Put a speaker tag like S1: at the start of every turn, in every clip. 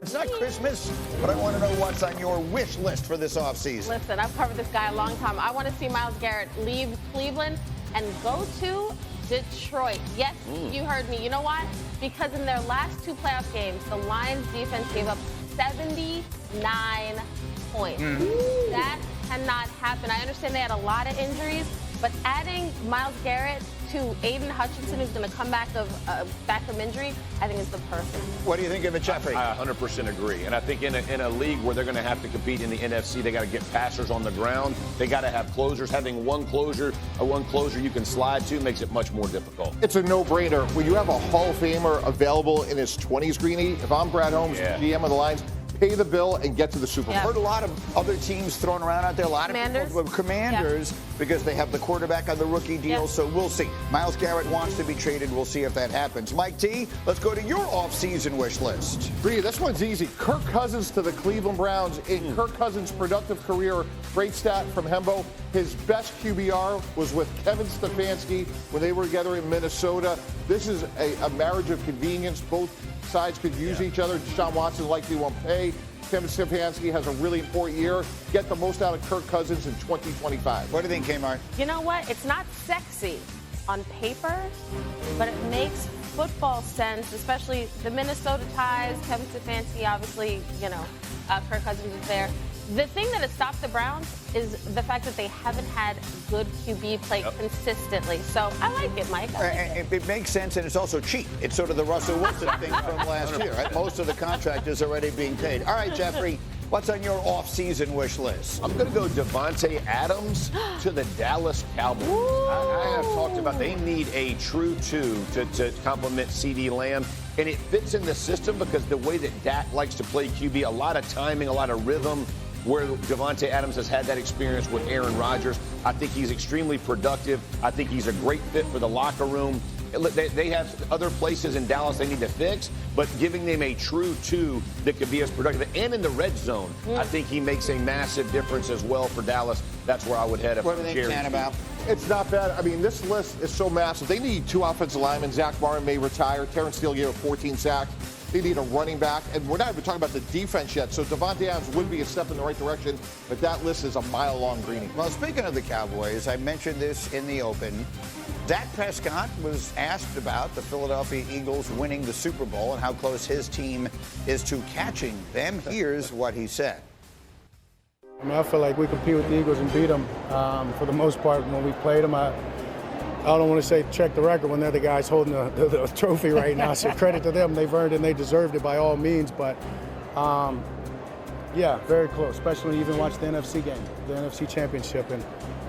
S1: It's not Christmas, but I want to know what's on your wish list for this offseason.
S2: Listen, I've covered this guy a long time. I want to see Myles Garrett leave Cleveland and go to Detroit. Yes, you heard me. You know why? Because in their last 2 playoff games, the Lions defense gave up 79 points. That cannot happen. I understand they had a lot of injuries, but adding Myles Garrett to Aiden Hutchinson, who's going to come back from injury, I think is the perfect.
S1: What do you think of it, Jeffrey?
S3: I 100% agree. And I think in a league where they're going to have to compete in the NFC, they got to get passers on the ground. They got to have closers. Having one closer you can slide to makes it much more difficult.
S4: It's a no-brainer. When you have a Hall of Famer available in his 20s, Greeny, if I'm Brad Holmes, GM of the Lions, pay the bill and get to the Super Bowl.
S1: I've heard a lot of other teams thrown around out there. A lot of Commanders, because they have the quarterback on the rookie deal. So we'll see. Myles Garrett wants to be traded. We'll see if that happens. Mike T, let's go to your offseason wish list.
S4: Greeny, this one's easy. Kirk Cousins to the Cleveland Browns. In Kirk Cousins' productive career, great stat from Hembo. His best QBR was with Kevin Stefanski when they were together in Minnesota. This is a marriage of convenience. Both sides could use each other. Deshaun Watson likely won't pay. Kevin Stefanski has a really important year. Get the most out of Kirk Cousins in 2025.
S1: What do you think, Kmart?
S2: You know what? It's not sexy on paper, but it makes football sense, especially the Minnesota ties. Kevin Stefanski, obviously, Kirk Cousins is there. The thing that has stopped the Browns is the fact that they haven't had good QB play consistently. So I like it, Mike.
S1: It makes sense, and it's also cheap. It's sort of the Russell Wilson thing from last year, right? Most of the contract is already being paid. All right, Jeffrey, what's on your off-season wish list?
S3: I'm going to go Davante Adams to the Dallas Cowboys. I have talked about they need a true 2 to complement CeeDee Lamb. And it fits in the system because the way that Dak likes to play QB, a lot of timing, a lot of rhythm, where Davante Adams has had that experience with Aaron Rodgers. I think he's extremely productive. I think he's a great fit for the locker room. They have other places in Dallas they need to fix, but giving them a true 2 that could be as productive. And in the red zone, I think he makes a massive difference as well for Dallas. That's where I would head.
S1: What do you think, about?
S4: It's not bad. I mean, this list is so massive. They need 2 offensive linemen. Zach Martin may retire. Terrence Steele gave up 14 sacks. They need a running back. And we're not even talking about the defense yet. So Davante Adams would be a step in the right direction. But that list is a mile long, Greeny.
S1: Well, speaking of the Cowboys, I mentioned this in the open. Dak Prescott was asked about the Philadelphia Eagles winning the Super Bowl and how close his team is to catching them. Here's what he said.
S5: I mean, I feel like we compete with the Eagles and beat them for the most part when we played them. I don't want to say check the record when they're the guys holding the trophy right now. So credit to them. They've earned it and they deserved it by all means. But, yeah, very close, especially when you even watch the NFC game, the NFC Championship. And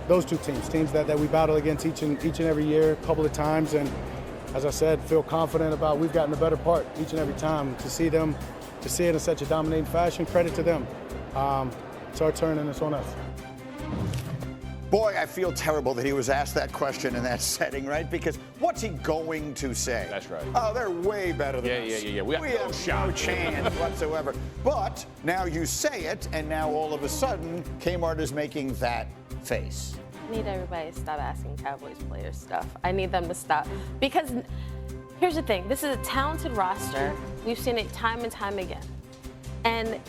S5: those 2 teams that we battle against each and every year a couple of times. And as I said, feel confident about we've gotten the better part each and every time. To see it in such a dominating fashion, credit to them. It's our turn and it's on us.
S1: Boy, I feel terrible that he was asked that question in that setting, right? Because what's he going to say?
S3: That's right.
S1: Oh, they're way better than us.
S3: Yeah.
S1: We have no chance whatsoever. But now you say it, and now all of a sudden, Kmart is making that face.
S2: I need everybody to stop asking Cowboys players stuff. I need them to stop. Because here's the thing. This is a talented roster. We've seen it time and time again. And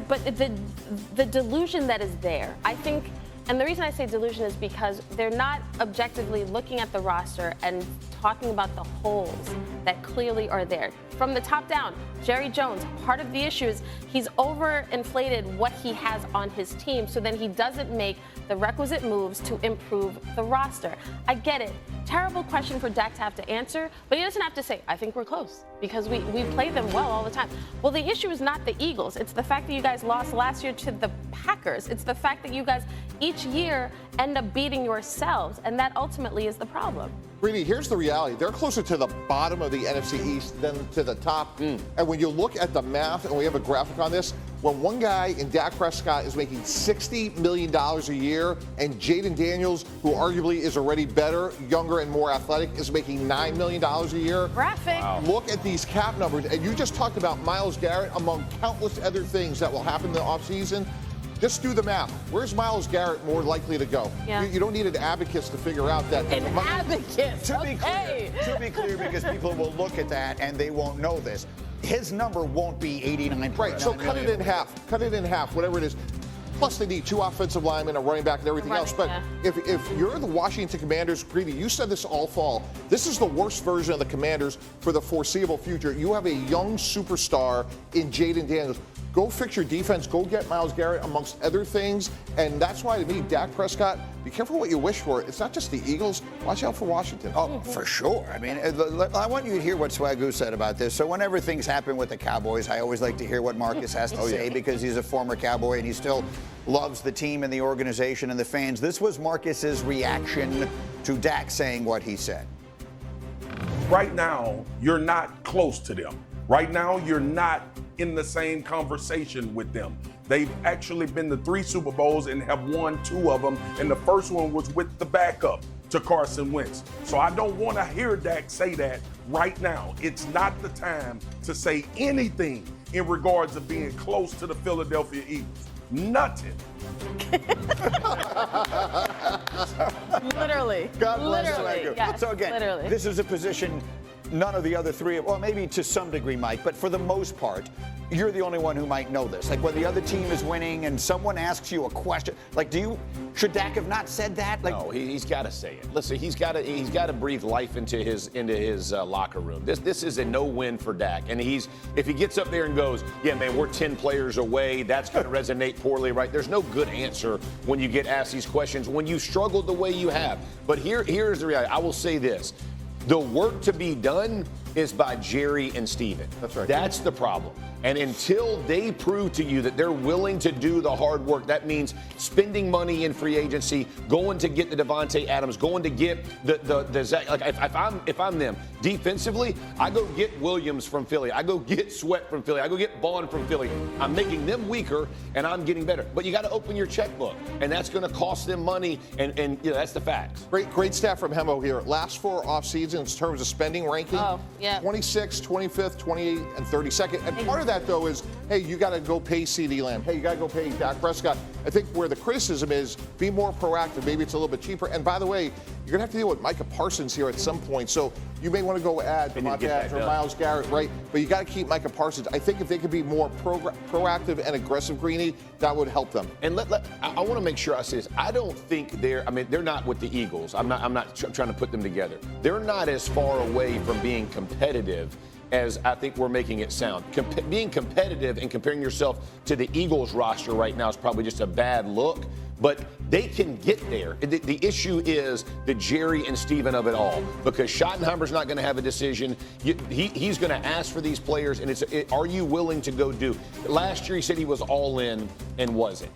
S2: but the delusion that is there, I think. And the reason I say delusion is because they're not objectively looking at the roster and talking about the holes that clearly are there. From the top down, Jerry Jones, part of the issue is he's overinflated what he has on his team, so then he doesn't make the requisite moves to improve the roster. I get it. Terrible question for Dak to have to answer, but he doesn't have to say, I think we're close, because we play them well all the time. Well, the issue is not the Eagles. It's the fact that you guys lost last year to the Packers. It's the fact that you guys each year end up beating yourselves, and that ultimately is the problem.
S4: Greeny, here's the reality. They're closer to the bottom of the NFC East than to the top. And when you look at the math, and we have a graphic on this, when one guy in Dak Prescott is making $60 million a year, and Jayden Daniels, who arguably is already better, younger, and more athletic, is making $9 million a year.
S2: Graphic.
S4: Wow. Look at these cap numbers. And you just talked about Myles Garrett, among countless other things that will happen in the offseason. Just do the math. Where's Myles Garrett more likely to go?
S2: Yeah.
S4: You don't need an abacus to figure out that.
S2: An abacus.
S1: To be clear, because people will look at that and they won't know this. his number won't be 89%.
S4: Right, so cut it in half. Cut it in half, whatever it is. Plus, they need 2 offensive linemen, a running back, and everything else. But if you're the Washington Commanders, Greedy, you said this all fall. This is the worst version of the Commanders for the foreseeable future. You have a young superstar in Jayden Daniels. Go fix your defense. Go get Myles Garrett, amongst other things. And that's why, to me, Dak Prescott, be careful what you wish for. It's not just the Eagles. Watch out for Washington.
S1: Oh, for sure. I mean, I want you to hear what Swagoo said about this. So whenever things happen with the Cowboys, I always like to hear what Marcus has to say because he's a former Cowboy and he still loves the team and the organization and the fans. This was Marcus's reaction to Dak saying what he said.
S6: Right now, you're not close to them. Right now, you're not in the same conversation with them. They've actually been to 3 Super Bowls and have won 2 of them, and the first one was with the backup to Carson Wentz. So I don't want to hear Dak say that right now. It's not the time to say anything in regards to being close to the Philadelphia Eagles. Nothing.
S2: Literally.
S1: God bless
S2: Literally. Yes,
S1: so again,
S2: literally.
S1: this is a position none of the other 3, well, maybe to some degree, Mike, but for the most part, you're the only one who might know this. Like when the other team is winning and someone asks you a question, like should Dak have not said that? Like,
S3: no, he's got to say it. Listen, he's got to breathe life into his locker room. This is a no-win for Dak, and if he gets up there and goes, yeah, man, we're 10 players away, that's going to resonate poorly, right? There's no good answer when you get asked these questions when you struggled the way you have. But here's the reality. I will say this. The work to be done is by Jerry and Steven.
S4: That's right.
S3: That's the problem. And until they prove to you that they're willing to do the hard work, that means spending money in free agency, going to get the Davante Adams, going to get the Zach. Like if I'm them, defensively, I go get Williams from Philly. I go get Sweat from Philly. I go get Bond from Philly. I'm making them weaker, and I'm getting better. But you got to open your checkbook, and that's going to cost them money, and that's the facts.
S4: Great stat from Hembo here. Last 4 off seasons in terms of spending ranking.
S2: Oh, yeah.
S4: 26th, 25th, 28th, and 32nd. And part of that, though, is, hey, you got to go pay CeeDee Lamb. Hey, you got to go pay Dak Prescott. I think where the criticism is, be more proactive. Maybe it's a little bit cheaper. And by the way, you're going to have to deal with Micah Parsons here at some point. So you may want to go add Davante Adams or Myles Garrett, right? But you got to keep Micah Parsons. I think if they could be more proactive and aggressive, Greeny, that would help them.
S3: And I want to make sure I say this. I don't think they're not with the Eagles. I'm not trying to put them together. They're not as far away from being competitive as I think we're making it sound. Being competitive and comparing yourself to the Eagles roster right now is probably just a bad look, but they can get there. The issue is the Jerry and Steven of it all, because Schottenheimer's not going to have a decision. He's going to ask for these players, and are you willing to go do? Last year he said he was all in and wasn't.